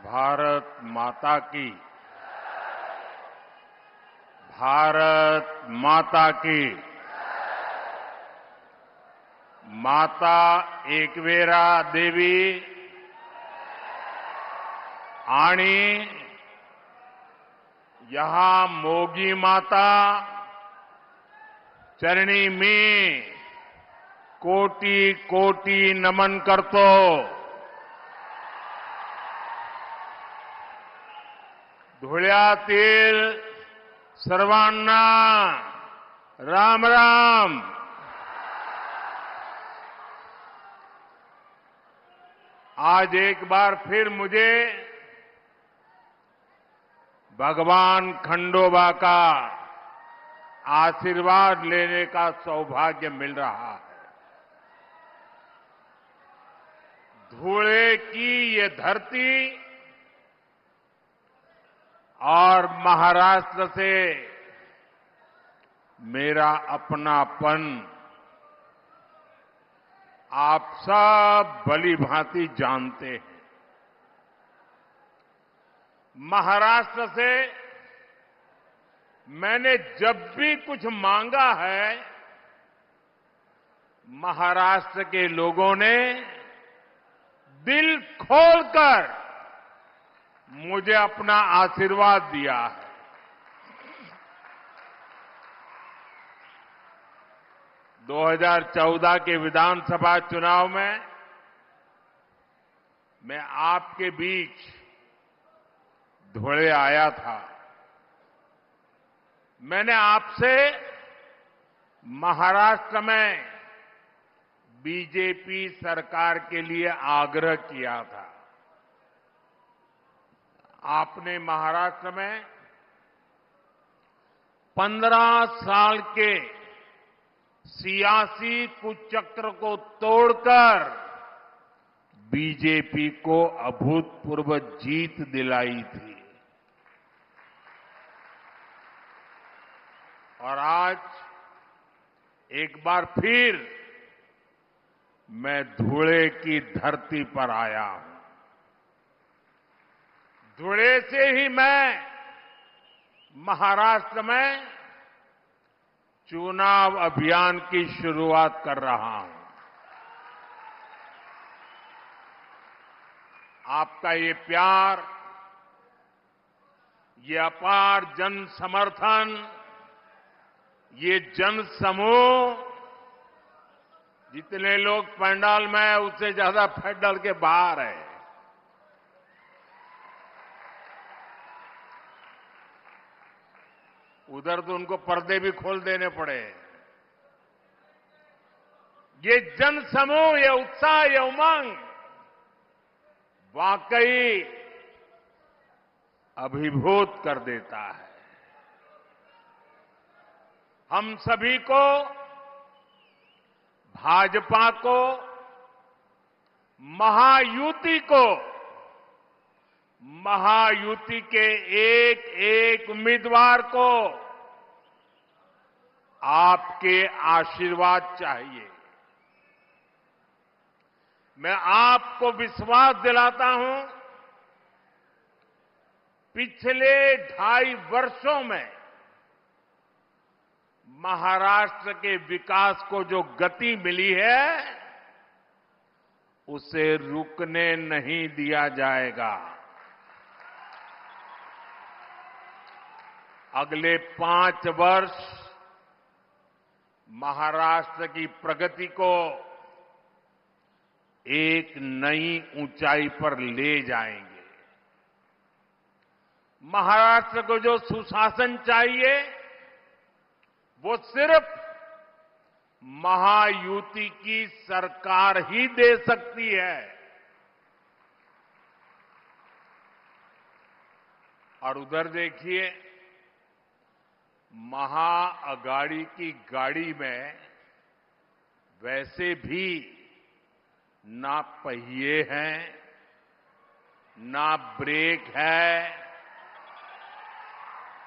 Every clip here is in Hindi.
भारत माता की। भारत माता की। माता एकवेरा देवी आणि यहां मोगी माता चरणी मी कोटी कोटी नमन करतो। धुळ्यातील सर्वांना राम राम। आज एक बार फिर मुझे भगवान खंडोबा का आशीर्वाद लेने का सौभाग्य मिल रहा है। धुळे की ये धरती और महाराष्ट्र से मेरा अपनापन आप सब भली-भांति जानते हैं। महाराष्ट्र से मैंने जब भी कुछ मांगा है, महाराष्ट्र के लोगों ने दिल खोलकर मुझे अपना आशीर्वाद दिया है। दो 2014 के विधानसभा चुनाव में मैं आपके बीच धुळे आया था। मैंने आपसे महाराष्ट्र में बीजेपी सरकार के लिए आग्रह किया था। आपने महाराष्ट्र में 15 साल के सियासी कुचक्र को तोड़कर बीजेपी को अभूतपूर्व जीत दिलाई थी। और आज एक बार फिर मैं धुळे की धरती पर आया हूं। धुळे से ही मैं महाराष्ट्र में चुनाव अभियान की शुरुआत कर रहा हूं। आपका ये प्यार, ये अपार जन समर्थन, ये जन समूह, जितने लोग पंडाल में हैं उससे ज्यादा पंडाल के बाहर है। उधर तो उनको पर्दे भी खोल देने पड़े। ये जन समूह, ये उत्साह, ये उमंग वाकई अभिभूत कर देता है। हम सभी को, भाजपा को, महायुति को, महायुति के एक एक उम्मीदवार को आपके आशीर्वाद चाहिए। मैं आपको विश्वास दिलाता हूं, पिछले 2.5 वर्षों में महाराष्ट्र के विकास को जो गति मिली है, उसे रुकने नहीं दिया जाएगा। अगले 5 वर्ष महाराष्ट्र की प्रगति को एक नई ऊंचाई पर ले जाएंगे। महाराष्ट्र को जो सुशासन चाहिए, वो सिर्फ महायुति की सरकार ही दे सकती है। और उधर देखिए, महाअगाड़ी की गाड़ी में वैसे भी ना पहिए हैं, ना ब्रेक है,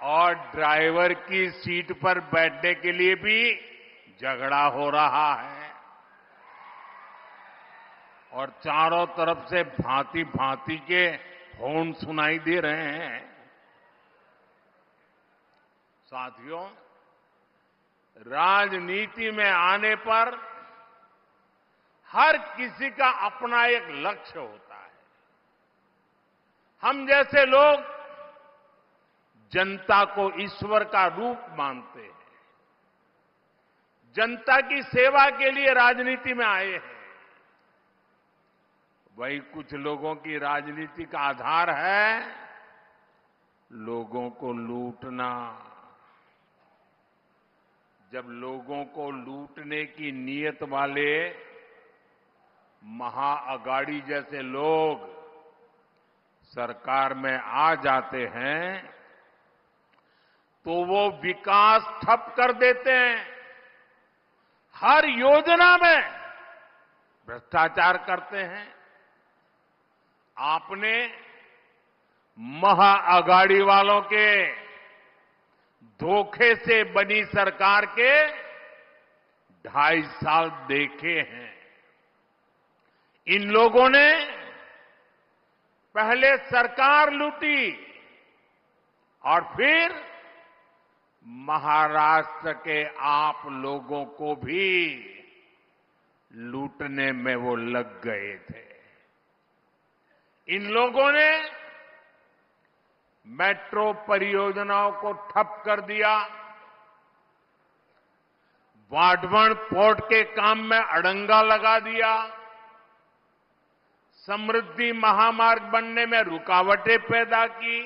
और ड्राइवर की सीट पर बैठने के लिए भी झगड़ा हो रहा है। और चारों तरफ से भांति भांति के हॉर्न सुनाई दे रहे हैं। साथियों, राजनीति में आने पर हर किसी का अपना एक लक्ष्य होता है। हम जैसे लोग जनता को ईश्वर का रूप मानते हैं, जनता की सेवा के लिए राजनीति में आए हैं। वही कुछ लोगों की राजनीति का आधार है लोगों को लूटना। जब लोगों को लूटने की नीयत वाले महाअगाड़ी जैसे लोग सरकार में आ जाते हैं तो वो विकास ठप कर देते हैं, हर योजना में भ्रष्टाचार करते हैं। आपने महाअगाड़ी वालों के धोखे से बनी सरकार के 2.5 साल देखे हैं। इन लोगों ने पहले सरकार लूटी और फिर महाराष्ट्र के आप लोगों को भी लूटने में वो लग गए थे। इन लोगों ने मेट्रो परियोजनाओं को ठप कर दिया, वाढवण पोर्ट के काम में अड़ंगा लगा दिया, समृद्धि महामार्ग बनने में रुकावटें पैदा की।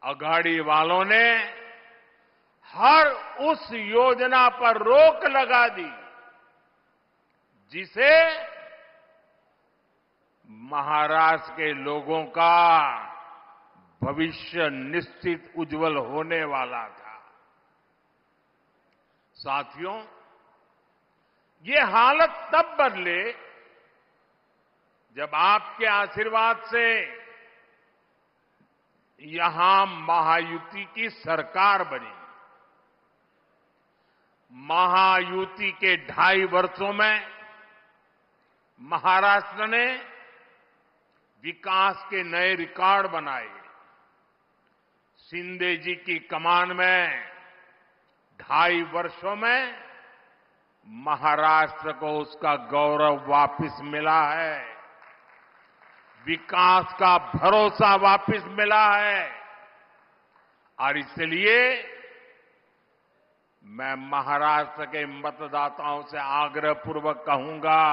अघाड़ी वालों ने हर उस योजना पर रोक लगा दी जिसे महाराष्ट्र के लोगों का भविष्य निश्चित उज्जवल होने वाला था। साथियों, ये हालत तब बदले जब आपके आशीर्वाद से यहां महायुति की सरकार बनी। महायुति के 2.5 वर्षों में महाराष्ट्र ने विकास के नए रिकॉर्ड बनाए। शिंदे जी की कमान में 2.5 वर्षों में महाराष्ट्र को उसका गौरव वापस मिला है, विकास का भरोसा वापस मिला है। और इसलिए मैं महाराष्ट्र के मतदाताओं से आग्रहपूर्वक कहूंगा,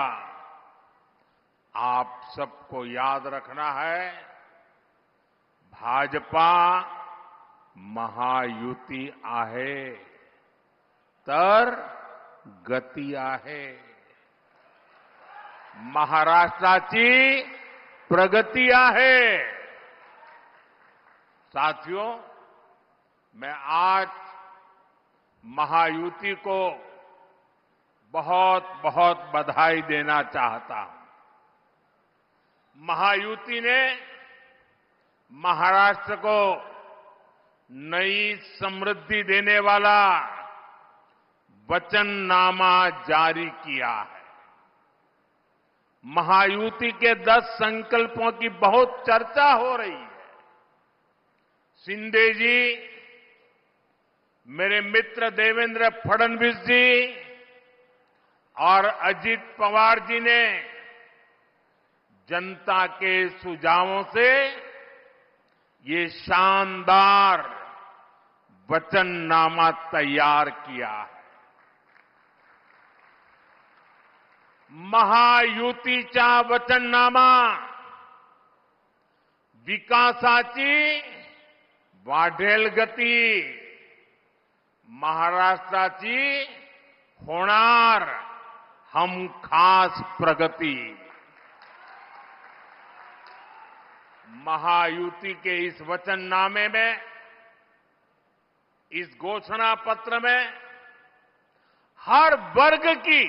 आप सबको याद रखना है, भाजपा महायुती आहे तर गती आहे, महाराष्ट्राची प्रगति आहे। साथियों, मैं आज महायुति को बहुत बहुत बधाई देना चाहता हूं। महायुति ने महाराष्ट्र को नई समृद्धि देने वाला वचननामा जारी किया है। महायुति के 10 संकल्पों की बहुत चर्चा हो रही है। शिंदे जी, मेरे मित्र देवेंद्र फडणवीस जी और अजित पवार जी ने जनता के सुझावों से ये शानदार वचननामा तैयार किया है। महायुतीचा वचननामा विकासाची वाढेल गती, महाराष्ट्राची होणार हमखास प्रगती। महायुति के इस वचननामे में, इस घोषणा पत्र में हर वर्ग की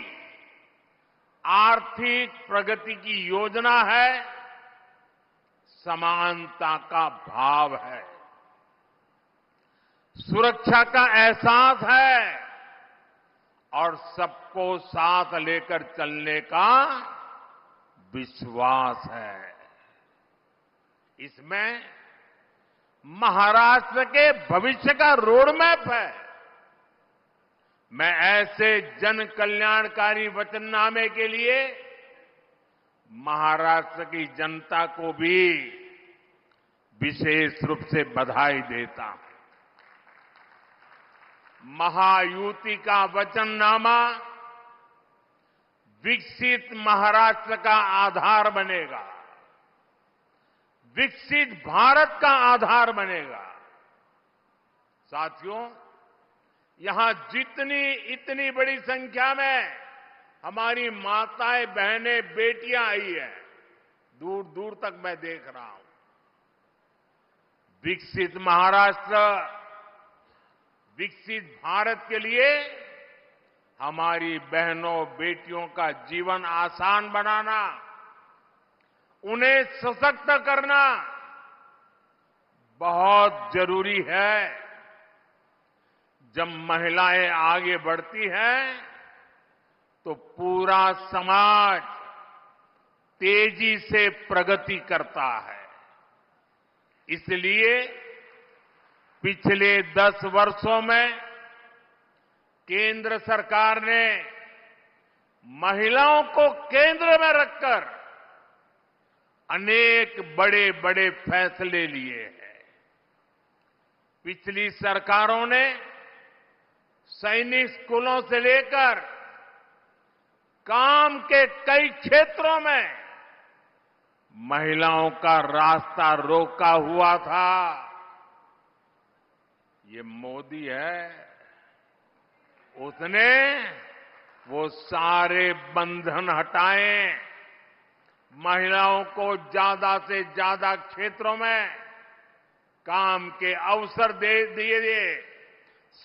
आर्थिक प्रगति की योजना है, समानता का भाव है, सुरक्षा का एहसास है और सबको साथ लेकर चलने का विश्वास है। इसमें महाराष्ट्र के भविष्य का रोड मैप है। मैं ऐसे जन कल्याणकारी वचननामे के लिए महाराष्ट्र की जनता को भी विशेष रूप से बधाई देता हूं। महायुति का वचननामा विकसित महाराष्ट्र का आधार बनेगा, विकसित भारत का आधार बनेगा। साथियों, यहां इतनी बड़ी संख्या में हमारी माताएं, बहनें, बेटियां आई हैं, दूर दूर तक मैं देख रहा हूं। विकसित महाराष्ट्र, विकसित भारत के लिए हमारी बहनों, बेटियों का जीवन आसान बनाना, उन्हें सशक्त करना बहुत जरूरी है। जब महिलाएं आगे बढ़ती हैं तो पूरा समाज तेजी से प्रगति करता है। इसलिए पिछले 10 वर्षों में केंद्र सरकार ने महिलाओं को केंद्र में रखकर अनेक बड़े बड़े फैसले लिए हैं। पिछली सरकारों ने सैनिक स्कूलों से लेकर काम के कई क्षेत्रों में महिलाओं का रास्ता रोका हुआ था। ये मोदी है, उसने वो सारे बंधन हटाए, महिलाओं को ज्यादा से ज्यादा क्षेत्रों में काम के अवसर दे दिए,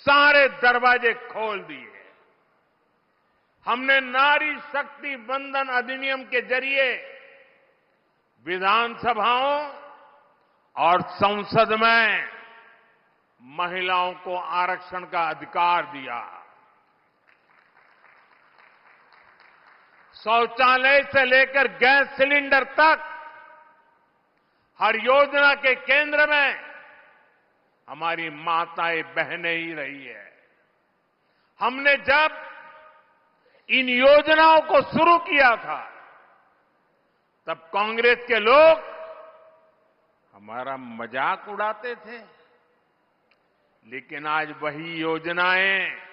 सारे दरवाजे खोल दिए। हमने नारी शक्ति बंधन अधिनियम के जरिए विधानसभाओं और संसद में महिलाओं को आरक्षण का अधिकार दिया। शौचालय से लेकर गैस सिलेंडर तक हर योजना के केंद्र में हमारी माताएं, बहनें ही रही है। हमने जब इन योजनाओं को शुरू किया था तब कांग्रेस के लोग हमारा मजाक उड़ाते थे, लेकिन आज वही योजनाएं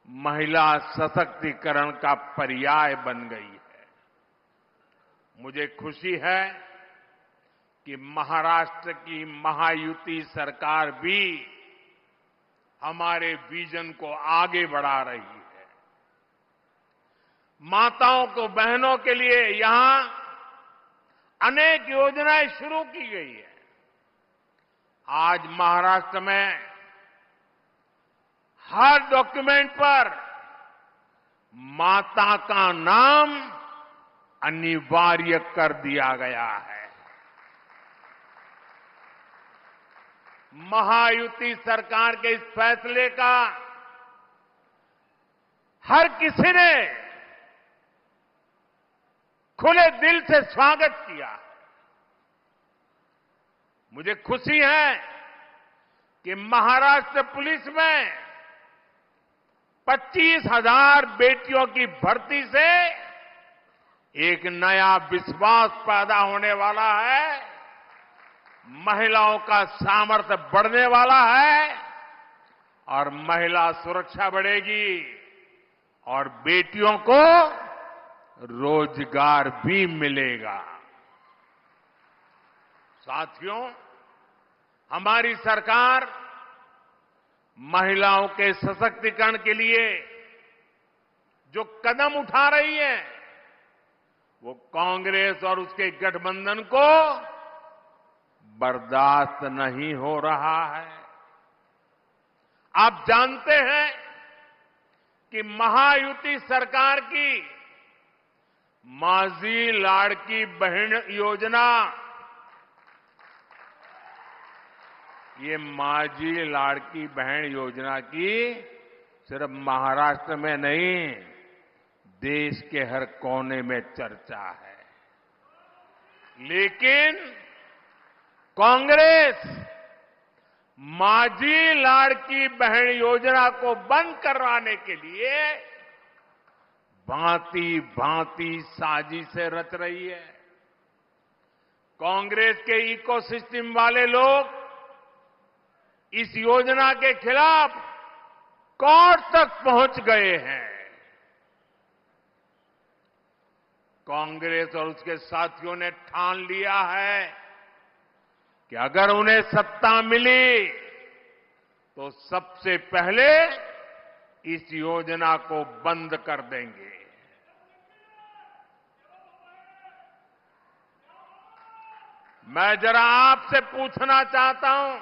महिला सशक्तिकरण का पर्याय बन गई है। मुझे खुशी है कि महाराष्ट्र की महायुति सरकार भी हमारे विजन को आगे बढ़ा रही है। माताओं को, बहनों के लिए यहां अनेक योजनाएं शुरू की गई है। आज महाराष्ट्र में हर डॉक्यूमेंट पर माता का नाम अनिवार्य कर दिया गया है। महायुति सरकार के इस फैसले का हर किसी ने खुले दिल से स्वागत किया। मुझे खुशी है कि महाराष्ट्र पुलिस में 25,000 बेटियों की भर्ती से एक नया विश्वास पैदा होने वाला है, महिलाओं का सामर्थ्य बढ़ने वाला है और महिला सुरक्षा बढ़ेगी और बेटियों को रोजगार भी मिलेगा। साथियों, हमारी सरकार महिलाओं के सशक्तिकरण के लिए जो कदम उठा रही है वो कांग्रेस और उसके गठबंधन को बर्दाश्त नहीं हो रहा है। आप जानते हैं कि महायुति सरकार की माझी लाड़की बहन योजना, ये माझी लाड़की बहन योजना की सिर्फ महाराष्ट्र में नहीं, देश के हर कोने में चर्चा है। लेकिन कांग्रेस माझी लाड़की बहन योजना को बंद करवाने के लिए भांति भांति साजिशें रच रही है। कांग्रेस के इकोसिस्टम वाले लोग इस योजना के खिलाफ कोर्ट तक पहुंच गए हैं। कांग्रेस और उसके साथियों ने ठान लिया है कि अगर उन्हें सत्ता मिली तो सबसे पहले इस योजना को बंद कर देंगे। मैं जरा आपसे पूछना चाहता हूं,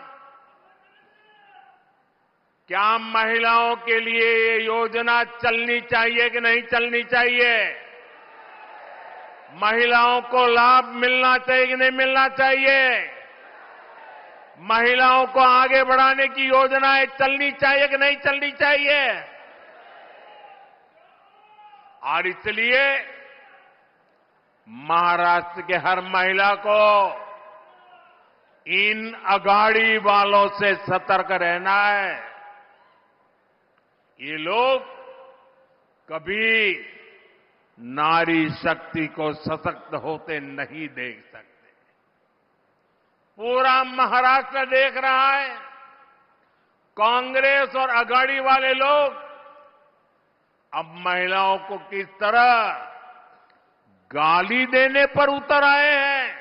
क्या महिलाओं के लिए ये योजना चलनी चाहिए कि नहीं चलनी चाहिए? महिलाओं को लाभ मिलना चाहिए कि नहीं मिलना चाहिए? महिलाओं को आगे बढ़ाने की योजनाएं चलनी चाहिए कि नहीं चलनी चाहिए? और इसलिए महाराष्ट्र के हर महिला को इन अगाड़ी वालों से सतर्क रहना है। ये लोग कभी नारी शक्ति को सशक्त होते नहीं देख सकते। पूरा महाराष्ट्र देख रहा है, कांग्रेस और अगाड़ी वाले लोग अब महिलाओं को किस तरह गाली देने पर उतर आए हैं।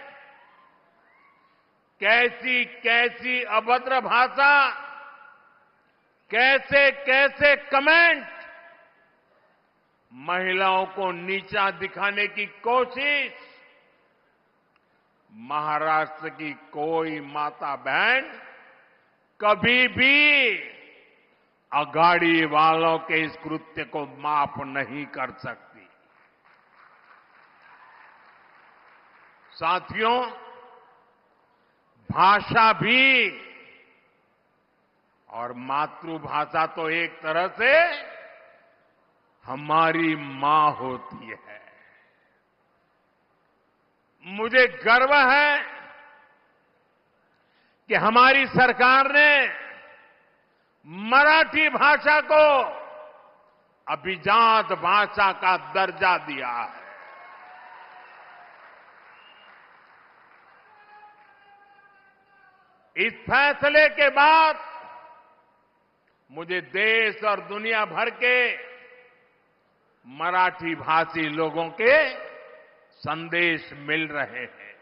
कैसी कैसी अभद्र भाषा, कैसे कैसे कमेंट, महिलाओं को नीचा दिखाने की कोशिश। महाराष्ट्र की कोई माता बहन कभी भी अगाड़ी वालों के इस कृत्य को माफ नहीं कर सकती। साथियों, भाषा भी और मातृभाषा तो एक तरह से हमारी मां होती है। मुझे गर्व है कि हमारी सरकार ने मराठी भाषा को अभिजात भाषा का दर्जा दिया है। इस फैसले के बाद मुझे देश और दुनिया भर के मराठी भाषी लोगों के संदेश मिल रहे हैं।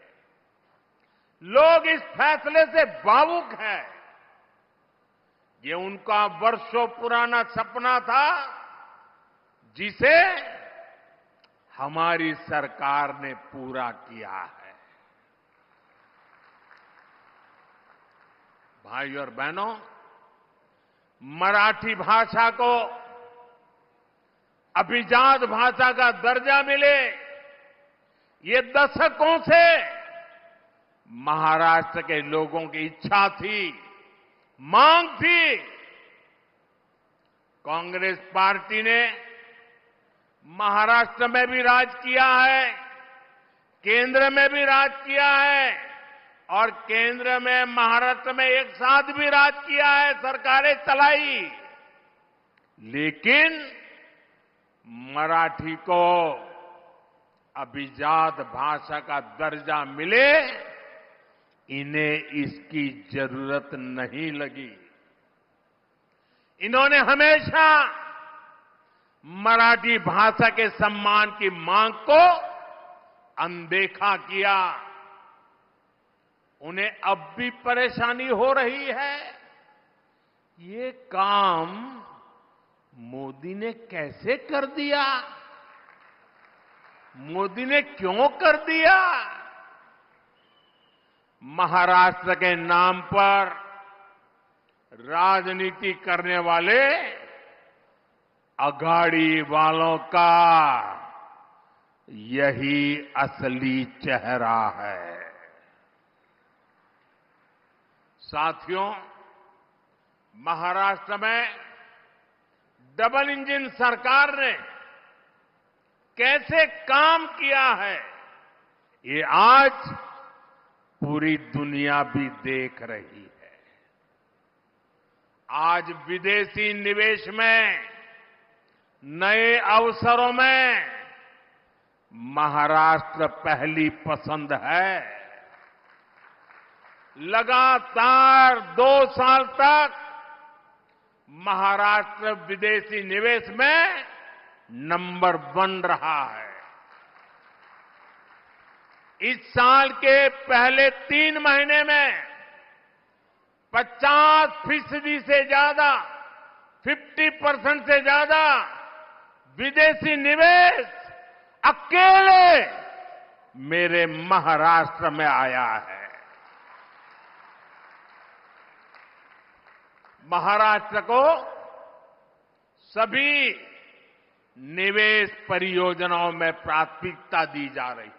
लोग इस फैसले से भावुक हैं। ये उनका वर्षों पुराना सपना था, जिसे हमारी सरकार ने पूरा किया है। भाई और बहनों, मराठी भाषा को अभिजात भाषा का दर्जा मिले, ये दशकों से महाराष्ट्र के लोगों की इच्छा थी, मांग थी। कांग्रेस पार्टी ने महाराष्ट्र में भी राज किया है, केंद्र में भी राज किया है और केंद्र में महाराष्ट्र में एक साथ भी राज किया है, सरकारें चलाई। लेकिन मराठी को अभिजात भाषा का दर्जा मिले, इन्हें इसकी जरूरत नहीं लगी। इन्होंने हमेशा मराठी भाषा के सम्मान की मांग को अनदेखा किया। उन्हें अब भी परेशानी हो रही है। ये काम मोदी ने कैसे कर दिया? मोदी ने क्यों कर दिया? महाराष्ट्र के नाम पर राजनीति करने वाले अघाड़ी वालों का यही असली चेहरा है। साथियों, महाराष्ट्र में डबल इंजन सरकार ने कैसे काम किया है, ये आज पूरी दुनिया भी देख रही है। आज विदेशी निवेश में, नए अवसरों में महाराष्ट्र पहली पसंद है। लगातार 2 साल तक महाराष्ट्र विदेशी निवेश में नंबर 1 रहा है। इस साल के पहले 3 महीने में 50% से ज्यादा, 50% से ज्यादा विदेशी निवेश अकेले मेरे महाराष्ट्र में आया है। महाराष्ट्र को सभी निवेश परियोजनाओं में प्राथमिकता दी जा रही है।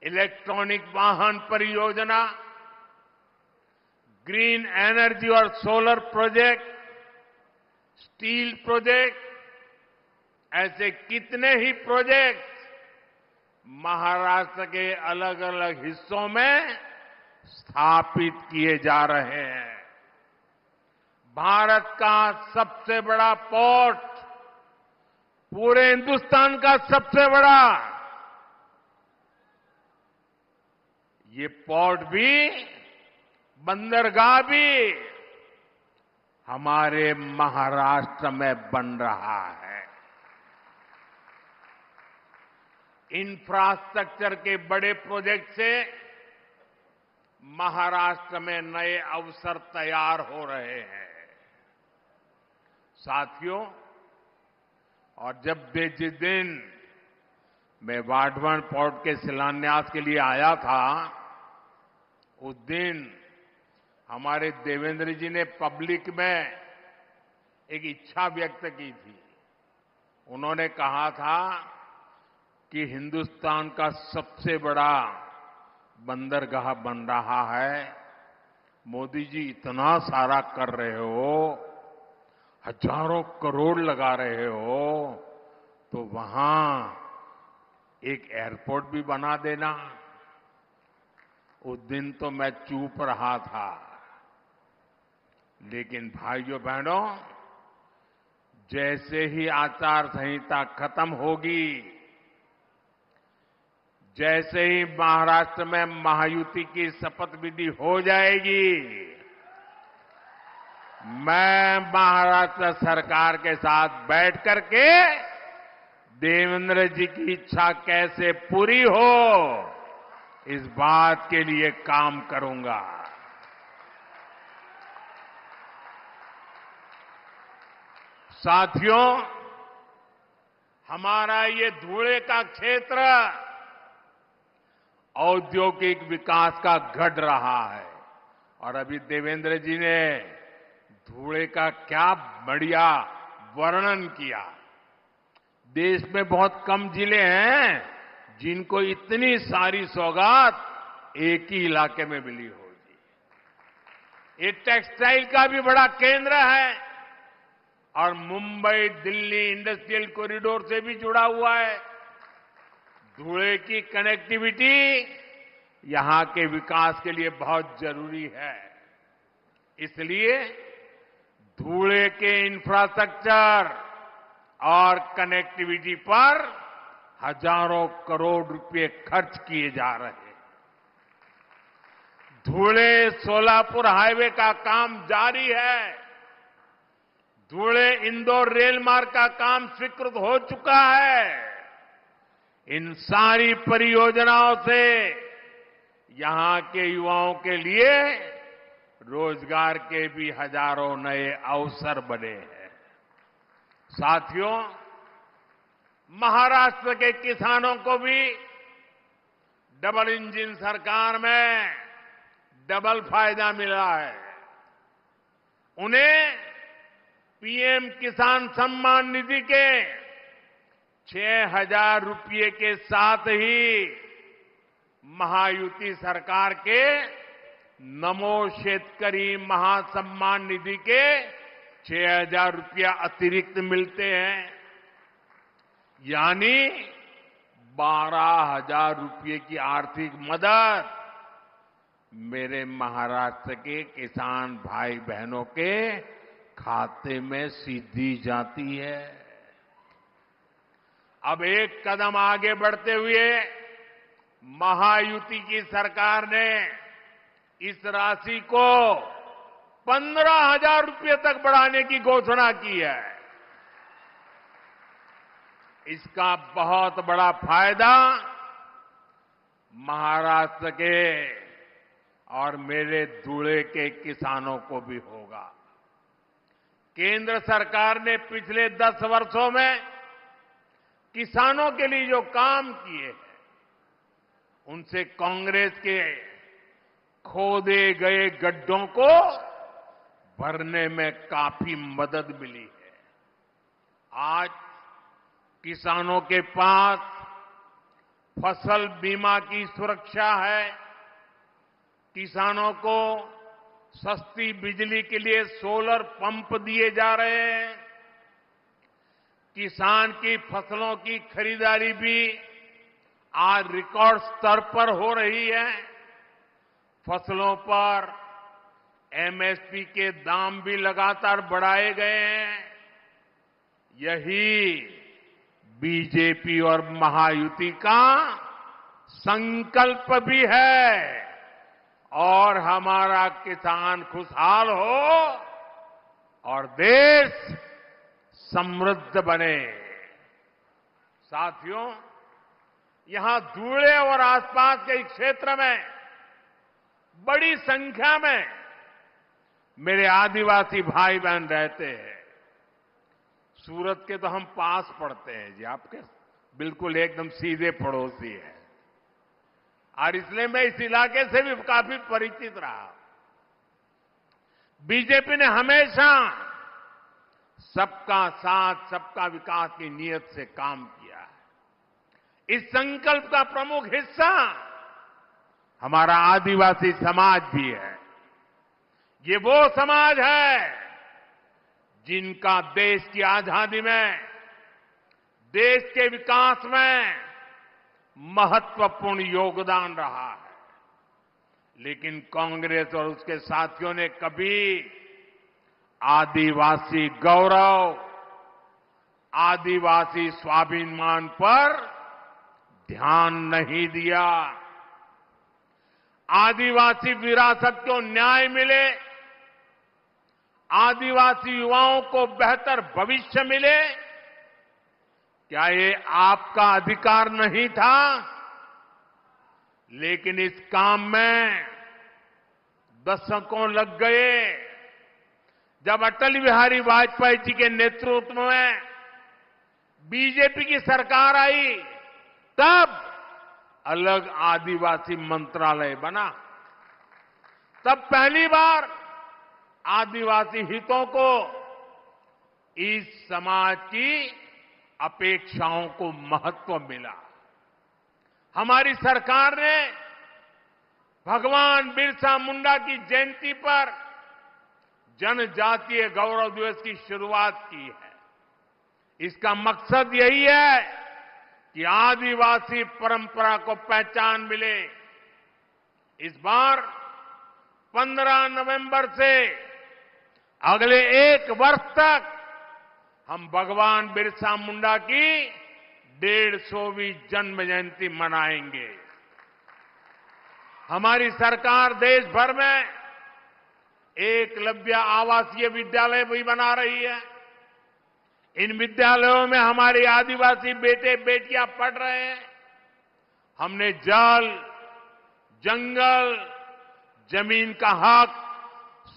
इलेक्ट्रॉनिक वाहन परियोजना, ग्रीन एनर्जी और सोलर प्रोजेक्ट, स्टील प्रोजेक्ट, ऐसे कितने ही प्रोजेक्ट महाराष्ट्र के अलग अलग हिस्सों में स्थापित किए जा रहे हैं। भारत का सबसे बड़ा पोर्ट, पूरे हिंदुस्तान का सबसे बड़ा, ये पोर्ट भी, बंदरगाह भी हमारे महाराष्ट्र में बन रहा है। इंफ्रास्ट्रक्चर के बड़े प्रोजेक्ट से महाराष्ट्र में नए अवसर तैयार हो रहे हैं। साथियों, और जिस दिन मैं वाढवण पोर्ट के शिलान्यास के लिए आया था, उस दिन हमारे देवेंद्र जी ने पब्लिक में एक इच्छा व्यक्त की थी। उन्होंने कहा था कि हिंदुस्तान का सबसे बड़ा बंदरगाह बन रहा है। मोदी जी इतना सारा कर रहे हो, हजारों करोड़ लगा रहे हो, तो वहां एक एयरपोर्ट भी बना देना। उस दिन तो मैं चुप रहा था, लेकिन भाइयों बहनों, जैसे ही आचार संहिता खत्म होगी, जैसे ही महाराष्ट्र में महायुति की शपथ विधि हो जाएगी, मैं महाराष्ट्र सरकार के साथ बैठ करके देवेंद्र जी की इच्छा कैसे पूरी हो, इस बात के लिए काम करूंगा। साथियों, हमारा ये धुले का क्षेत्र औद्योगिक विकास का गढ़ रहा है। और अभी देवेंद्र जी ने धुले का क्या बढ़िया वर्णन किया। देश में बहुत कम जिले हैं जिनको इतनी सारी सौगात एक ही इलाके में मिली होगी। ये टेक्सटाइल का भी बड़ा केंद्र है और मुंबई दिल्ली इंडस्ट्रियल कॉरिडोर से भी जुड़ा हुआ है। धुले की कनेक्टिविटी यहां के विकास के लिए बहुत जरूरी है। इसलिए धुले के इंफ्रास्ट्रक्चर और कनेक्टिविटी पर हजारों करोड़ रुपए खर्च किए जा रहे हैं। धुले सोलापुर हाईवे का काम जारी है। धुले इंदौर रेल मार्ग का काम स्वीकृत हो चुका है। इन सारी परियोजनाओं से यहां के युवाओं के लिए रोजगार के भी हजारों नए अवसर बने हैं। साथियों, महाराष्ट्र के किसानों को भी डबल इंजन सरकार में डबल फायदा मिला है। उन्हें पीएम किसान सम्मान निधि के 6,000 रुपये के साथ ही महायुति सरकार के नमो शेतकरी महासम्मान निधि के 6,000 रुपया अतिरिक्त मिलते हैं। यानी 12,000 रुपये की आर्थिक मदद मेरे महाराष्ट्र के किसान भाई बहनों के खाते में सीधी जाती है। अब एक कदम आगे बढ़ते हुए महायुति की सरकार ने इस राशि को 15,000 रुपये तक बढ़ाने की घोषणा की है। इसका बहुत बड़ा फायदा महाराष्ट्र के और मेरे धुले के किसानों को भी होगा। केंद्र सरकार ने पिछले 10 वर्षों में किसानों के लिए जो काम किए हैं, उनसे कांग्रेस के खोदे गए गड्ढों को भरने में काफी मदद मिली है। आज किसानों के पास फसल बीमा की सुरक्षा है, किसानों को सस्ती बिजली के लिए सोलर पंप दिए जा रहे हैं, किसान की फसलों की खरीदारी भी आज रिकॉर्ड स्तर पर हो रही है, फसलों पर एमएसपी के दाम भी लगातार बढ़ाए गए हैं। यही बीजेपी और महायुति का संकल्प भी है और हमारा किसान खुशहाल हो और देश समृद्ध बने। साथियों, यहां धुले और आसपास के क्षेत्र में बड़ी संख्या में मेरे आदिवासी भाई बहन रहते हैं। सूरत के तो हम पास पड़ते हैं जी, आपके बिल्कुल एकदम सीधे पड़ोसी है, और इसलिए मैं इस इलाके से भी काफी परिचित रहा। बीजेपी ने हमेशा सबका साथ सबका विकास की नीयत से काम किया है। इस संकल्प का प्रमुख हिस्सा हमारा आदिवासी समाज भी है। ये वो समाज है जिनका देश की आजादी में, देश के विकास में महत्वपूर्ण योगदान रहा है। लेकिन कांग्रेस और उसके साथियों ने कभी आदिवासी गौरव, आदिवासी स्वाभिमान पर ध्यान नहीं दिया। आदिवासी विरासत को न्याय मिले, आदिवासी युवाओं को बेहतर भविष्य मिले, क्या ये आपका अधिकार नहीं था? लेकिन इस काम में दशकों लग गए। जब अटल बिहारी वाजपेयी जी के नेतृत्व में बीजेपी की सरकार आई, तब अलग आदिवासी मंत्रालय बना। तब पहली बार आदिवासी हितों को, इस समाज की अपेक्षाओं को महत्व मिला। हमारी सरकार ने भगवान बिरसा मुंडा की जयंती पर जनजातीय गौरव दिवस की शुरुआत की है। इसका मकसद यही है कि आदिवासी परंपरा को पहचान मिले। इस बार 15 नवंबर से अगले 1 वर्ष तक हम भगवान बिरसा मुंडा की 150वीं जन्म जयंती मनाएंगे। हमारी सरकार देश भर में एकलव्य आवासीय विद्यालय भी बना रही है। इन विद्यालयों में हमारे आदिवासी बेटे बेटियां पढ़ रहे हैं। हमने जल, जंगल, जमीन का हक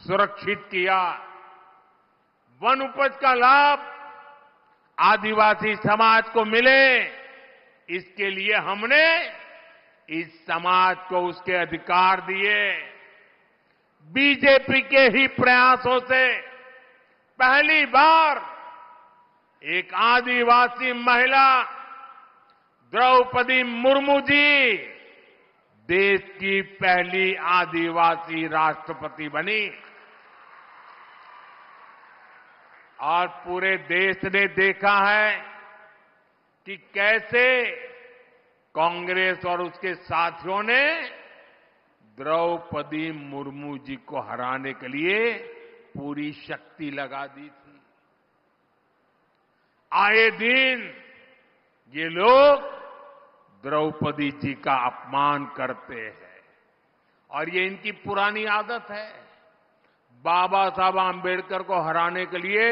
सुरक्षित किया। वन उपज का लाभ आदिवासी समाज को मिले, इसके लिए हमने इस समाज को उसके अधिकार दिए। बीजेपी के ही प्रयासों से पहली बार एक आदिवासी महिला द्रौपदी मुर्मू जी देश की पहली आदिवासी राष्ट्रपति बनी। और पूरे देश ने देखा है कि कैसे कांग्रेस और उसके साथियों ने द्रौपदी मुर्मू जी को हराने के लिए पूरी शक्ति लगा दी थी। आए दिन ये लोग द्रौपदी जी का अपमान करते हैं और ये इनकी पुरानी आदत है। बाबा साहब आंबेडकर को हराने के लिए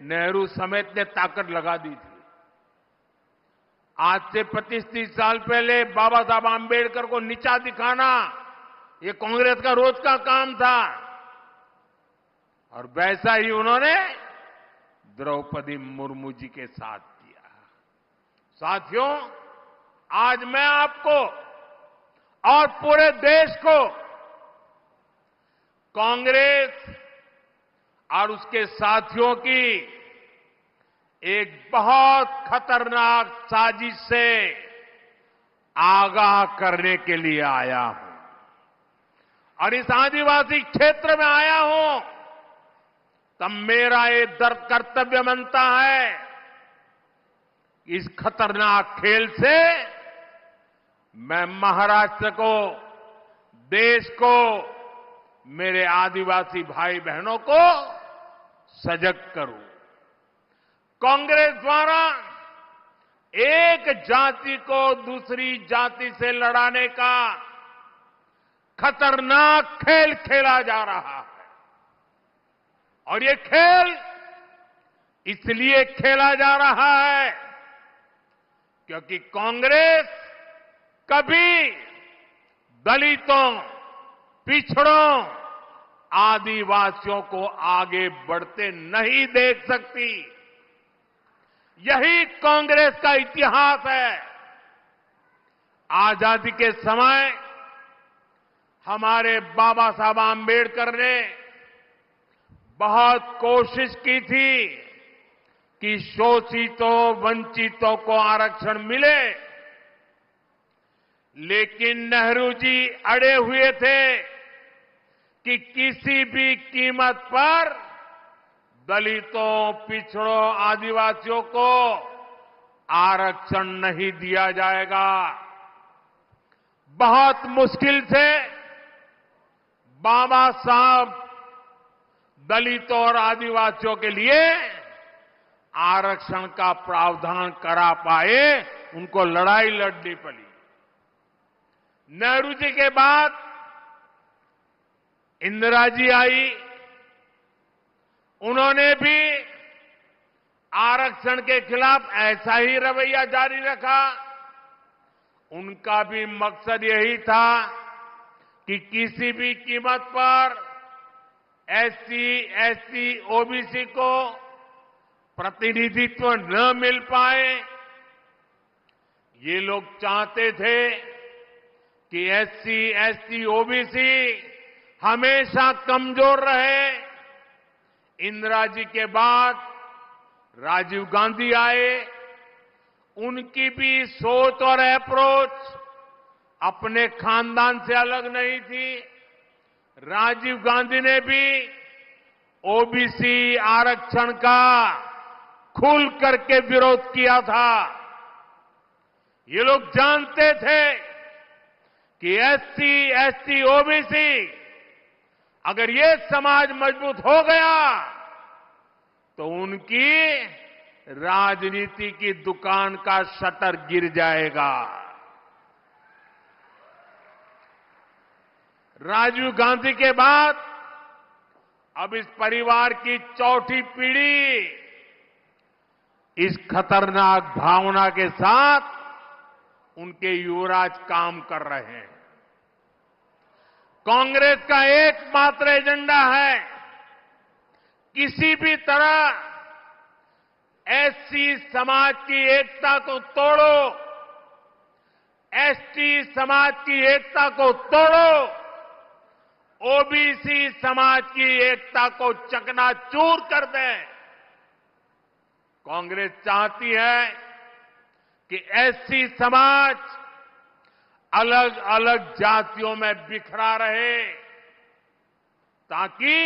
नेहरू समेत ने ताकत लगा दी थी। आज से 25-30 साल पहले बाबा साहब आंबेडकर को नीचा दिखाना ये कांग्रेस का रोज का काम था और वैसा ही उन्होंने द्रौपदी मुर्मू जी के साथ किया। साथियों, आज मैं आपको और पूरे देश को कांग्रेस और उसके साथियों की एक बहुत खतरनाक साजिश से आगाह करने के लिए आया हूं और इस आदिवासी क्षेत्र में आया हूं तब मेरा ये कर्तव्य बनता है इस खतरनाक खेल से मैं महाराष्ट्र को, देश को, मेरे आदिवासी भाई बहनों को सजग करूं। कांग्रेस द्वारा एक जाति को दूसरी जाति से लड़ाने का खतरनाक खेल खेला जा रहा है और ये खेल इसलिए खेला जा रहा है क्योंकि कांग्रेस कभी दलितों, पिछड़ों, आदिवासियों को आगे बढ़ते नहीं देख सकती। यही कांग्रेस का इतिहास है। आजादी के समय हमारे बाबा साहब आंबेडकर ने बहुत कोशिश की थी कि शोषितों, वंचितों को आरक्षण मिले, लेकिन नेहरू जी अड़े हुए थे कि किसी भी कीमत पर दलितों, पिछड़ों, आदिवासियों को आरक्षण नहीं दिया जाएगा। बहुत मुश्किल से बाबा साहब दलितों और आदिवासियों के लिए आरक्षण का प्रावधान करा पाए, उनको लड़ाई लड़नी पड़ी। नेहरू जी के बाद इंदिरा जी आई, उन्होंने भी आरक्षण के खिलाफ ऐसा ही रवैया जारी रखा। उनका भी मकसद यही था कि किसी भी कीमत पर एससी, एसटी, ओबीसी को प्रतिनिधित्व न मिल पाए। ये लोग चाहते थे कि एससी, एसटी, ओबीसी हमेशा कमजोर रहे। इंदिरा जी के बाद राजीव गांधी आए, उनकी भी सोच और अप्रोच अपने खानदान से अलग नहीं थी। राजीव गांधी ने भी ओबीसी आरक्षण का खुल करके विरोध किया था। ये लोग जानते थे कि एससी, एसटी, ओबीसी अगर ये समाज मजबूत हो गया तो उनकी राजनीति की दुकान का शटर गिर जाएगा। राजीव गांधी के बाद अब इस परिवार की चौथी पीढ़ी इस खतरनाक भावना के साथ उनके युवराज काम कर रहे हैं। कांग्रेस का एकमात्र एजेंडा है किसी भी तरह एससी समाज की एकता को तोड़ो, एसटी समाज की एकता को तोड़ो, ओबीसी समाज की एकता को चकनाचूर कर दें। कांग्रेस चाहती है कि एससी समाज अलग अलग जातियों में बिखरा रहे ताकि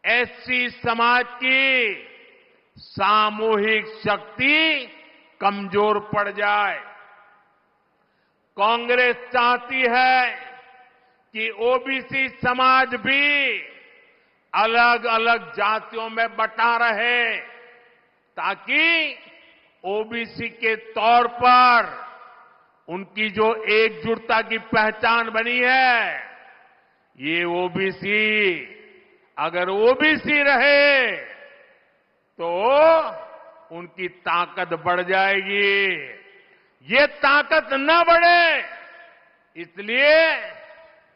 एससी समाज की सामूहिक शक्ति कमजोर पड़ जाए। कांग्रेस चाहती है कि ओबीसी समाज भी अलग अलग जातियों में बटा रहे, ताकि ओबीसी के तौर पर उनकी जो एकजुटता की पहचान बनी है, ये ओबीसी अगर ओबीसी रहे तो उनकी ताकत बढ़ जाएगी। ये ताकत न बढ़े, इसलिए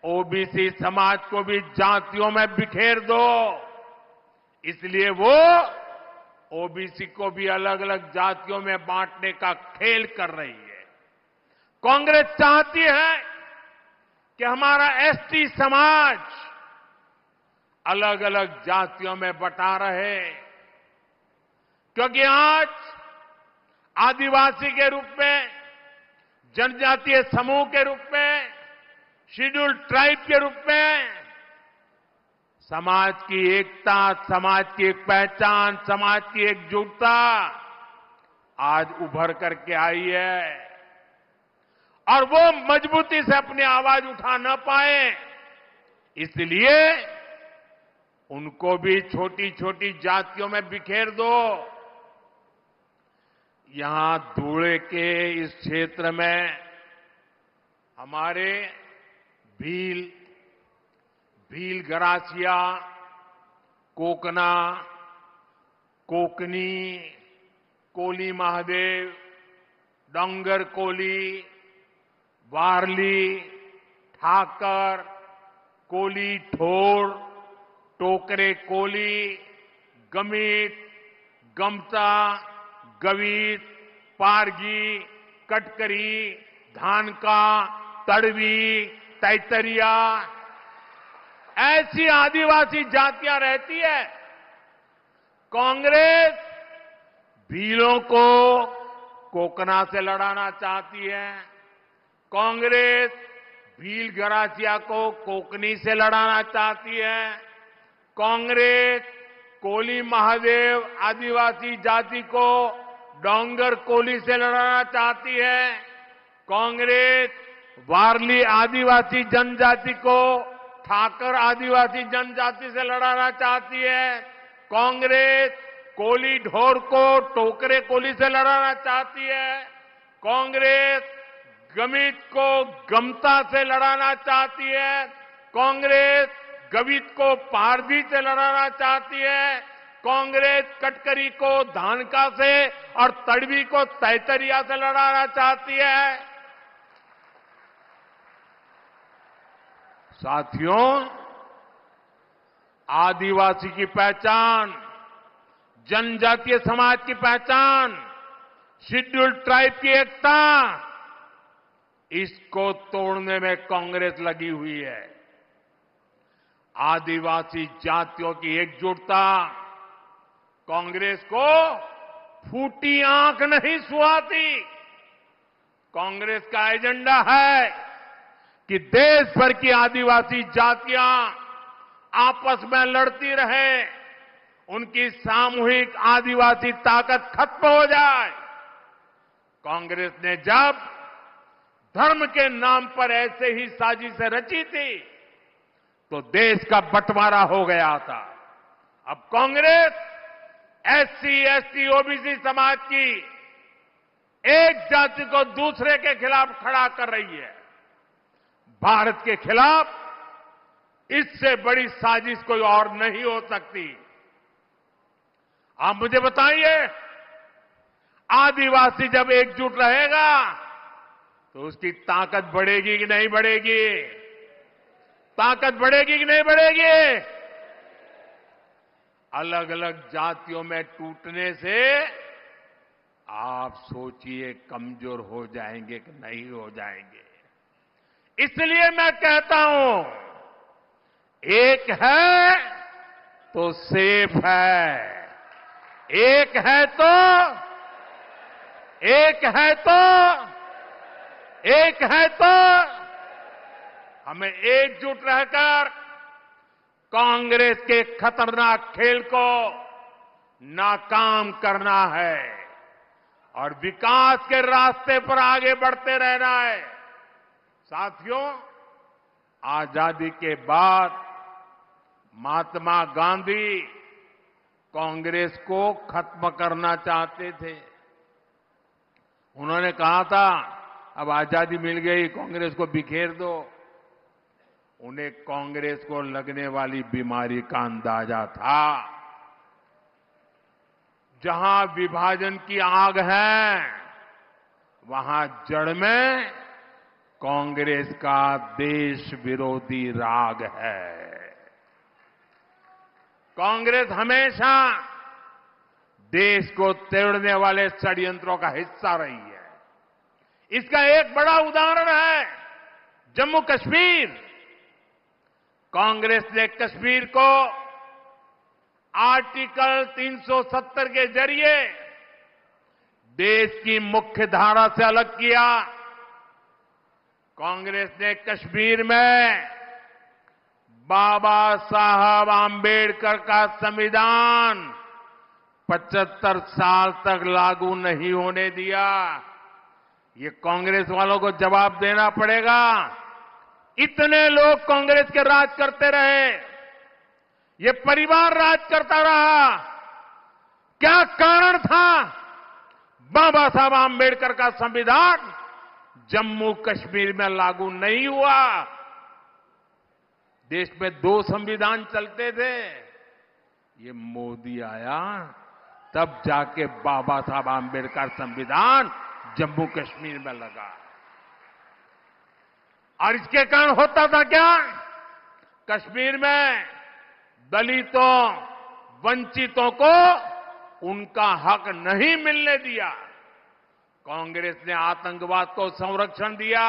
ओबीसी समाज को भी जातियों में बिखेर दो। इसलिए वो ओबीसी को भी अलग अलग जातियों में बांटने का खेल कर रही है। कांग्रेस चाहती है कि हमारा एसटी समाज अलग अलग जातियों में बटा रहे, क्योंकि आज आदिवासी के रूप में, जनजातीय समूह के रूप में, शेड्यूल्ड ट्राइब के रूप में समाज की एकता, समाज की एक पहचान, समाज की एकजुटता आज उभर करके आई है। और वो मजबूती से अपनी आवाज उठा न पाए, इसलिए उनको भी छोटी छोटी जातियों में बिखेर दो। यहां धूले के इस क्षेत्र में हमारे भील गरासिया, कोकना, कोकनी, कोली महादेव, डोंगर कोली, वारली, ठाकर, कोली ठोर, टोकरे कोली, गमीत, गमता, गवीत, पारगी, कटकरी, धानका, तड़वी, तैतरिया, ऐसी आदिवासी जातियां रहती है। कांग्रेस भीलों को कोकना से लड़ाना चाहती है, कांग्रेस भील गरासिया को कोकनी से लड़ाना चाहती है, कांग्रेस कोली महादेव आदिवासी जाति को डोंगर कोली से लड़ाना चाहती है, कांग्रेस वारली आदिवासी जनजाति को ठाकर आदिवासी जनजाति से लड़ाना चाहती है, कांग्रेस कोली ढोर को टोकरे कोली से लड़ाना चाहती है, कांग्रेस गमित को गमता से लड़ाना चाहती है, कांग्रेस गवित को पारधी से लड़ाना चाहती है, कांग्रेस कटकरी को धानका से और तड़वी को तैतरिया से लड़ाना चाहती है। साथियों, आदिवासी की पहचान, जनजातीय समाज की पहचान, शेड्यूल्ड ट्राइब की एकता, इसको तोड़ने में कांग्रेस लगी हुई है। आदिवासी जातियों की एकजुटता कांग्रेस को फूटी आंख नहीं सुहाती। कांग्रेस का एजेंडा है कि देश भर की आदिवासी जातियां आपस में लड़ती रहे, उनकी सामूहिक आदिवासी ताकत खत्म हो जाए। कांग्रेस ने जब धर्म के नाम पर ऐसे ही साजिशें रची थी तो देश का बंटवारा हो गया था। अब कांग्रेस एससी, एसटी, ओबीसी समाज की एक जाति को दूसरे के खिलाफ खड़ा कर रही है। भारत के खिलाफ इससे बड़ी साजिश कोई और नहीं हो सकती। आप मुझे बताइए, आदिवासी जब एकजुट रहेगा तो उसकी ताकत बढ़ेगी कि नहीं बढ़ेगी? ताकत बढ़ेगी कि नहीं बढ़ेगी? अलग अलग जातियों में टूटने से आप सोचिए कमजोर हो जाएंगे कि नहीं हो जाएंगे। इसलिए मैं कहता हूं, एक है तो सेफ है, एक है तो हमें एकजुट रहकर कांग्रेस के खतरनाक खेल को नाकाम करना है और विकास के रास्ते पर आगे बढ़ते रहना है। साथियों, आजादी के बाद महात्मा गांधी कांग्रेस को खत्म करना चाहते थे। उन्होंने कहा था, अब आजादी मिल गई, कांग्रेस को बिखेर दो। उन्हें कांग्रेस को लगने वाली बीमारी का अंदाजा था। जहां विभाजन की आग है, वहां जड़ में कांग्रेस का देश विरोधी राग है। कांग्रेस हमेशा देश को तोड़ने वाले षड्यंत्रों का हिस्सा रही है। इसका एक बड़ा उदाहरण है जम्मू कश्मीर। कांग्रेस ने कश्मीर को आर्टिकल 370 के जरिए देश की मुख्य धारा से अलग किया। कांग्रेस ने कश्मीर में बाबा साहब आंबेडकर का संविधान 75 साल तक लागू नहीं होने दिया। ये कांग्रेस वालों को जवाब देना पड़ेगा। इतने लोग कांग्रेस के राज करते रहे, ये परिवार राज करता रहा। क्या कारण था बाबा साहब आंबेडकर का संविधान जम्मू कश्मीर में लागू नहीं हुआ? देश में 2 संविधान चलते थे। ये मोदी आया तब जाके बाबा साहब आंबेडकर संविधान जम्मू कश्मीर में लगा। और इसके कारण होता था क्या? कश्मीर में दलितों, वंचितों को उनका हक नहीं मिलने दिया। कांग्रेस ने आतंकवाद को संरक्षण दिया,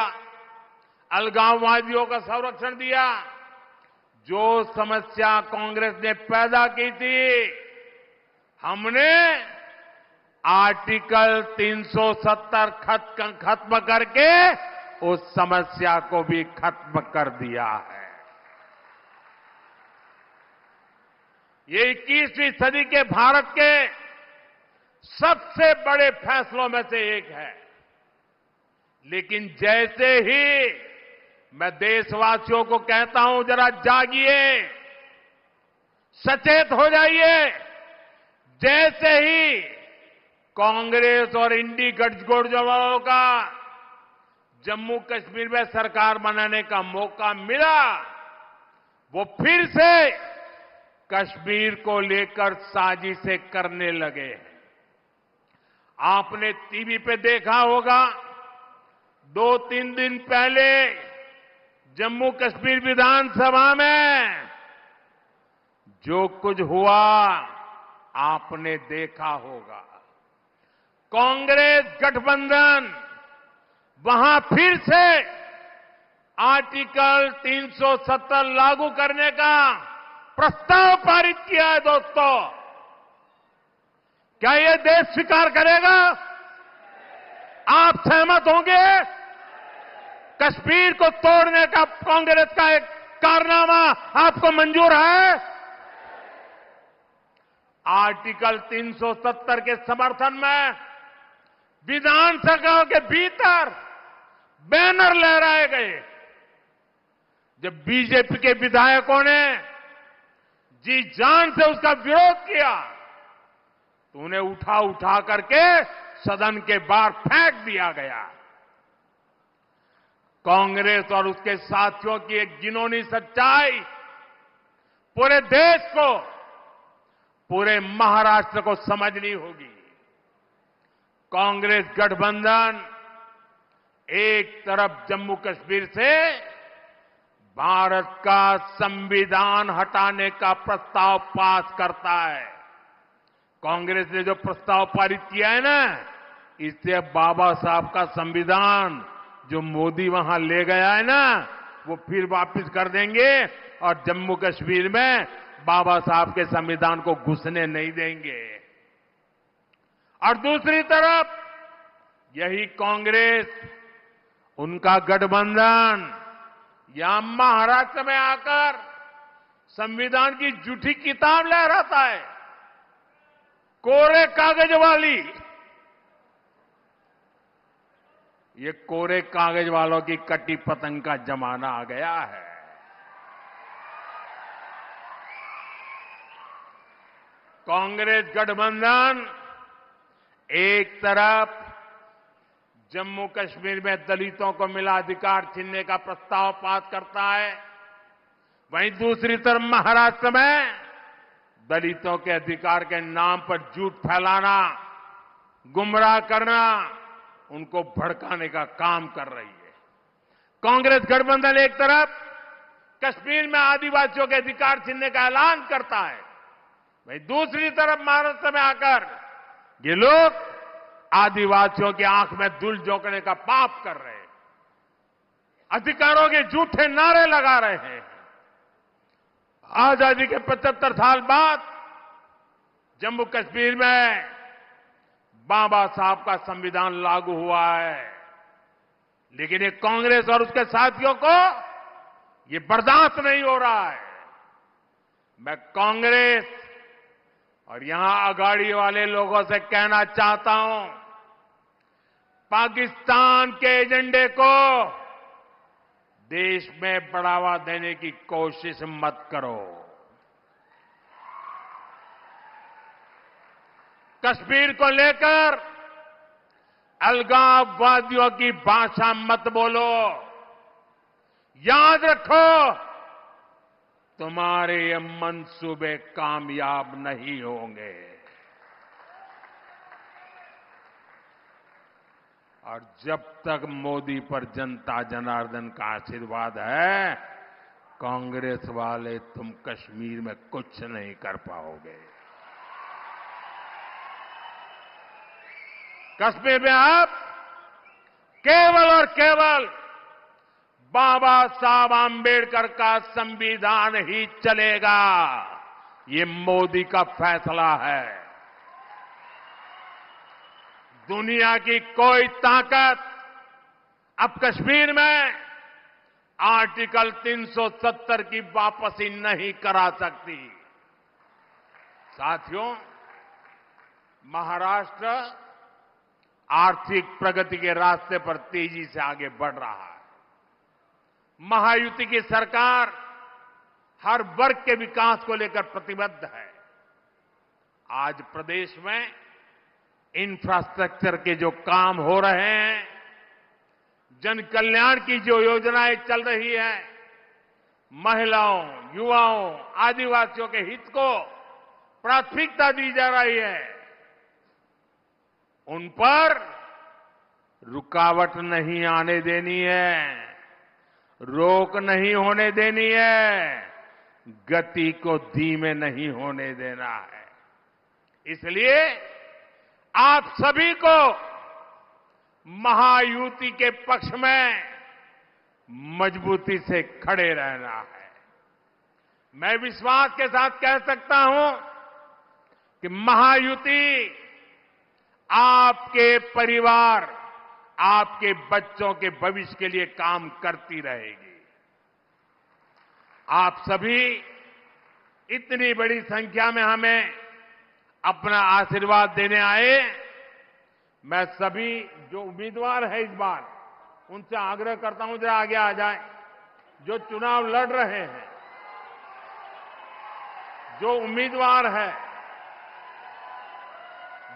अलगाववादियों का संरक्षण दिया। जो समस्या कांग्रेस ने पैदा की थी, हमने आर्टिकल 370 खत्म करके उस समस्या को भी खत्म कर दिया है। ये 21वीं सदी के भारत के सबसे बड़े फैसलों में से एक है। लेकिन जैसे ही मैं देशवासियों को कहता हूं, जरा जागिए, सचेत हो जाइए। जैसे ही कांग्रेस और इंडी गठजोड़ का जम्मू कश्मीर में सरकार बनाने का मौका मिला, वो फिर से कश्मीर को लेकर साजिशें करने लगे। आपने टीवी पे देखा होगा, 2-3 दिन पहले जम्मू कश्मीर विधानसभा में जो कुछ हुआ आपने देखा होगा। कांग्रेस गठबंधन वहां फिर से आर्टिकल 370 लागू करने का प्रस्ताव पारित किया है। दोस्तों, क्या यह देश स्वीकार करेगा? आप सहमत होंगे? कश्मीर को तोड़ने का कांग्रेस का एक कारनामा आपको मंजूर है? आर्टिकल 370 के समर्थन में विधानसभा के भीतर बैनर लहराए गए। जब बीजेपी के विधायकों ने जी जान से उसका विरोध किया तो उन्हें उठा करके सदन के बाहर फेंक दिया गया। कांग्रेस और उसके साथियों की एक घिनौनी सच्चाई पूरे देश को, पूरे महाराष्ट्र को समझनी होगी। कांग्रेस गठबंधन एक तरफ जम्मू कश्मीर से भारत का संविधान हटाने का प्रस्ताव पास करता है। कांग्रेस ने जो प्रस्ताव पारित किया है ना, इससे बाबा साहब का संविधान जो मोदी वहां ले गया है ना, वो फिर वापस कर देंगे और जम्मू कश्मीर में बाबा साहब के संविधान को घुसने नहीं देंगे। और दूसरी तरफ यही कांग्रेस, उनका गठबंधन यहां महाराष्ट्र में आकर संविधान की झूठी किताब लहराता है, कोरे कागज वाली। ये कोरे कागज वालों की कटी पतंग का जमाना आ गया है। कांग्रेस गठबंधन एक तरफ जम्मू कश्मीर में दलितों को मिला अधिकार छीनने का प्रस्ताव पास करता है, वहीं दूसरी तरफ महाराष्ट्र में दलितों के अधिकार के नाम पर झूठ फैलाना, गुमराह करना, उनको भड़काने का काम कर रही है। कांग्रेस गठबंधन एक तरफ कश्मीर में आदिवासियों के अधिकार छीनने का ऐलान करता है, वहीं दूसरी तरफ महाराष्ट्र में आकर ये लोग आदिवासियों की आंख में धूल झोंकने का पाप कर रहे हैं, अधिकारों के झूठे नारे लगा रहे हैं। आजादी के 75 साल बाद जम्मू कश्मीर में बाबा साहब का संविधान लागू हुआ है, लेकिन ये कांग्रेस और उसके साथियों को ये बर्दाश्त नहीं हो रहा है। मैं कांग्रेस और यहां अगाड़ी वाले लोगों से कहना चाहता हूं, पाकिस्तान के एजेंडे को देश में बढ़ावा देने की कोशिश मत करो। कश्मीर को लेकर अलगाववादियों की भाषा मत बोलो। याद रखो, तुम्हारे ये मंसूबे कामयाब नहीं होंगे। और जब तक मोदी पर जनता जनार्दन का आशीर्वाद है, कांग्रेस वाले तुम कश्मीर में कुछ नहीं कर पाओगे। कश्मीर में अब केवल और केवल बाबा साहब आंबेडकर का संविधान ही चलेगा। ये मोदी का फैसला है। दुनिया की कोई ताकत अब कश्मीर में आर्टिकल 370 की वापसी नहीं करा सकती। साथियों, महाराष्ट्र आर्थिक प्रगति के रास्ते पर तेजी से आगे बढ़ रहा है। महायुति की सरकार हर वर्ग के विकास को लेकर प्रतिबद्ध है। आज प्रदेश में इंफ्रास्ट्रक्चर के जो काम हो रहे हैं, जन कल्याण की जो योजनाएं चल रही है, महिलाओं, युवाओं, आदिवासियों के हित को प्राथमिकता दी जा रही है, उन पर रुकावट नहीं आने देनी है, रोक नहीं होने देनी है, गति को धीमे नहीं होने देना है। इसलिए आप सभी को महायुति के पक्ष में मजबूती से खड़े रहना है। मैं विश्वास के साथ कह सकता हूं कि महायुति आपके परिवार, आपके बच्चों के भविष्य के लिए काम करती रहेगी। आप सभी इतनी बड़ी संख्या में हमें अपना आशीर्वाद देने आए। मैं सभी जो उम्मीदवार हैं इस बार, उनसे आग्रह करता हूं जरा आगे आ जाएं। जो चुनाव लड़ रहे हैं, जो उम्मीदवार हैं,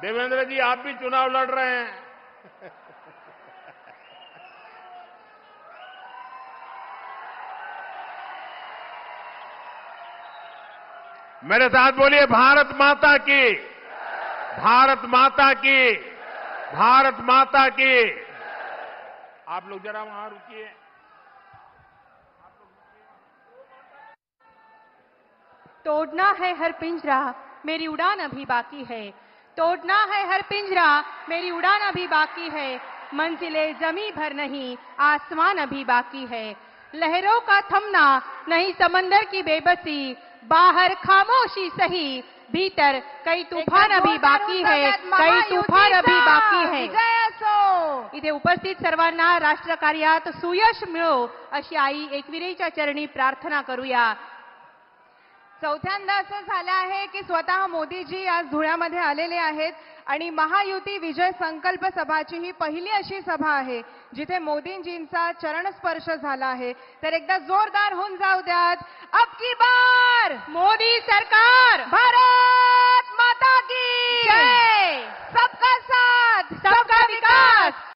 देवेंद्र जी आप भी चुनाव लड़ रहे हैं। मेरे साथ बोलिए, भारत माता की, भारत माता की, भारत माता की। आप लोग जरा वहां रुकिए। तोड़ना है हर पिंजरा, मेरी उड़ान अभी बाकी है। तोड़ना है हर पिंजरा, मेरी उड़ान अभी बाकी है। मंजिलें जमी भर नहीं, आसमान अभी बाकी है। लहरों का थमना नहीं, समंदर की बेबसी। बाहर खामोशी सही, भीतर कई तूफान अभी बाकी है, कई तूफान अभी बाकी है. इथे उपस्थित सर्वांना राष्ट्र कार्यात सुयश मिळो अशी आई एकविरेच्या चरणी प्रार्थना करूया. चौथ्यांदा असं झालं आहे की स्वतः मोदीजी आज धुळ्यामध्ये आलेले आहेत आणि महायुती विजय संकल्प सभाची ही पहिली अशी सभा आहे जिथे मोदींजींचा चरणस्पर्श झाला आहे. तर एकदा जोरदार होऊन जाऊ द्यात. अब की बार मोदी सरकार,